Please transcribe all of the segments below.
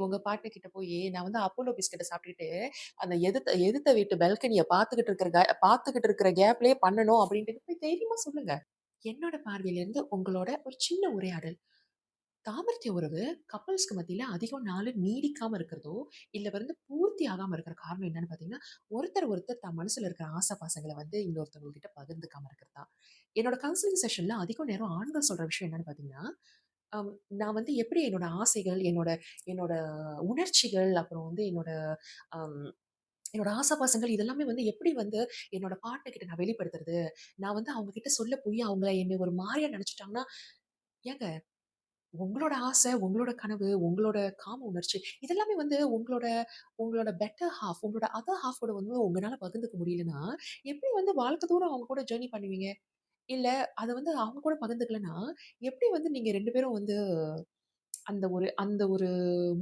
உங்க பார்ட்னர் கிட்ட போயி, நான் வந்து அப்போலோ பிஸ்கட்ட சாப்பிட்டுட்டு, அந்த எதிர்த்த எதிர்த்த வீட்டு பால்கனிய பார்த்துக்கிட்டு இருக்கிற கேப்லயே பண்ணணும் அப்டின்ட்டு போய் தைரியமா சொல்லுங்க. என்னோட பார்வையிலிருந்து உங்களோட ஒரு சின்ன உரையாடல். தாம்பத்திய உறவு கப்பிள்ஸ்க்கு மத்தியில அதிகம் நாளு நீடிக்காம இருக்கிறதோ, இல்ல வந்து பூர்த்தி ஆகாம இருக்கிற காரணம் என்னன்னு பார்த்தீங்கன்னா, ஒருத்தர் தம் மனசுல இருக்கிற ஆசை பாசங்கள வந்து இன்னொருத்தவங்க கிட்ட பகிர்ந்துக்காம இருக்கிறது தான். என்னோட கவுன்சிலிங் செஷன்ல அதிக நேரம் ஆண்கள் சொல்ற விஷயம் என்னன்னு பார்த்தீங்கன்னா, அம் நான் வந்து எப்படி என்னோட ஆசைகள், என்னோட என்னோட உணர்ச்சிகள், அப்புறம் வந்து அம் என்னோட ஆசாபாசங்கள் இதெல்லாமே வந்து எப்படி வந்து என்னோட பார்ட்னர் கிட்ட நான் வெளிப்படுத்துறது? நான் வந்து அவங்க கிட்ட சொல்ல போய் அவங்க என்னை ஒரு மாரியா நெனச்சுட்டாங்கன்னா, ஏங்க உங்களோட ஆசை, உங்களோட கனவு, உங்களோட காம உணர்ச்சி இதெல்லாமே வந்து உங்களோட உங்களோட பெட்டர் ஹால்ஃப் உங்களோட அதர் ஹால்ஃப் ஓட வந்து உங்கனால பகிர்ந்துக்க முடியலன்னா, எப்படி வந்து வாழ்க்கை தூரம் அவங்க கூட ஜர்னி பண்ணுவீங்க? இல்ல அத வந்து அவங்க கூட பகிர்ந்துக்கலன்னா, எப்படி வந்து நீங்க 2 பேரும் வந்து அந்த ஒரு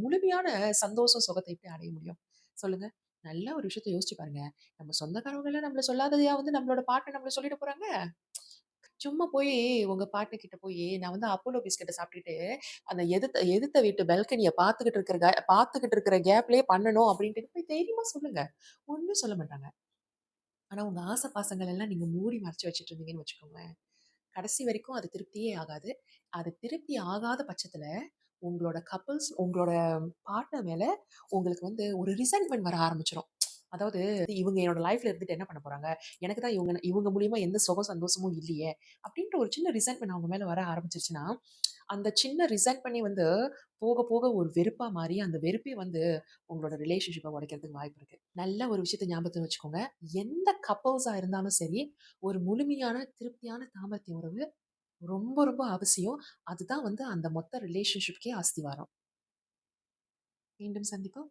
முழுமையான சந்தோஷம், சுகத்த எப்படி அடைய முடியும்? சொல்லுங்க. நல்லா ஒரு விஷயத்த யோசிச்சு பாருங்க. நம்ம சொந்தக்காரவங்கலாம் நம்மள சொல்லாததையா வந்து நம்மளோட பார்ட்னர் நம்மள சொல்லிட போறாங்க? சும்மா போயி உங்க பார்ட்னர் கிட்ட போயி, நான் வந்து அப்போலோ பிஸ்கட்ட சாப்பிட்டுட்டு, அந்த எதிர்த்த எதிர்த்த வீட்டு பால்கனிய பார்த்துக்கிட்டு இருக்கிற கேப்லயே பண்ணணும் அப்டின்ட்டு போய் தைரியமா சொல்லுங்க. ஒண்ணும் சொல்ல மாட்டாங்க. ஆனா உங்க ஆசை பாசங்கள் எல்லாம் நீங்க மூடி மறைச்சு வச்சுட்டு இருந்தீங்கன்னு வச்சுக்கோங்களேன், கடைசி வரைக்கும் அது திருப்தியே ஆகாது. அது திருப்தி ஆகாத பட்சத்துல, உங்களோட பார்ட்னர் மேல உங்களுக்கு வந்து ஒரு ரிசென்ட்மென்ட் வர ஆரம்பிச்சுரும். அதாவது இவங்க என்னோட லைஃப்ல இருந்துட்டு என்ன பண்ண போறாங்க? எனக்கு தான் இவங்க இவங்க மூலியமா எந்த சுகம், சந்தோஷமும் இல்லையே! அப்டின்ற ஒரு சின்ன ரிசென்ட்மென்ட் அவங்க மேல வர ஆரம்பிச்சுருச்சுன்னா, அந்த சின்ன ரிசென்ட்மென்ட்டே வந்து போக, போக ஒரு வெறுப்பா மாறி, அந்த வெறுப்பே வந்து உங்களோட ரிலேஷன்ஷிப்ப உடைக்கிறதுக்கு வாய்ப்பு இருக்கு. நல்ல ஒரு விஷயத்த ஞாபகத்துல வச்சுக்கோங்க. எந்த கப்பிள்ஸா இருந்தாலும் சரி, ஒரு முழுமையான, திருப்தியான தாம்பத்திய உறவு ரொம்ப, ரொம்ப அவசியம். அதுதான் வந்து அந்த மொத்த ரிலேஷன்ஷிப்க்கே அஸ்திவாரம். மீண்டும் சந்திப்போம்.